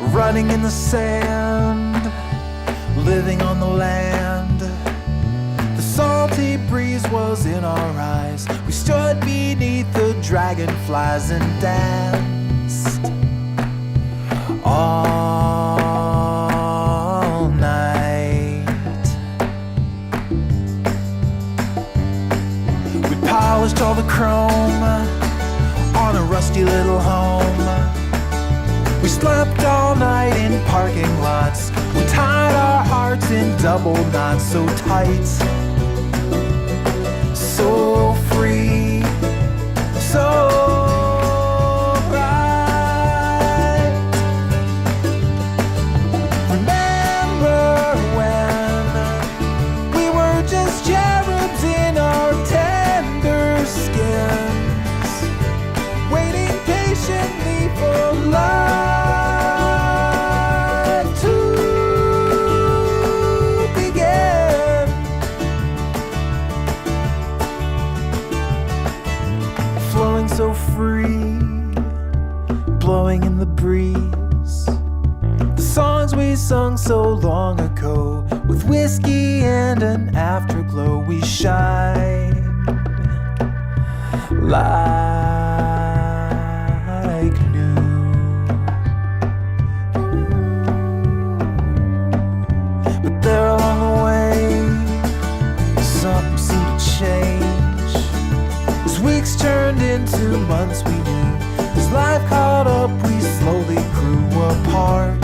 running in the sand, living on the land. The salty breeze was in our eyes. We stood beneath the dragonflies and danced all night. We polished all the chrome on a rusty little home. We slept all night in parking lots. We tied our hearts in double knots, so tight, so free, so right. Remember when we were just cherubs in our tender skins, waiting patiently for love to begin. Flowing so free, blowing in the breeze, the songs we sung so long ago. With whiskey and an afterglow, we shine like new. But there along the way, something seemed to change. As weeks turned into months we knew, as life caught up we slowly grew apart.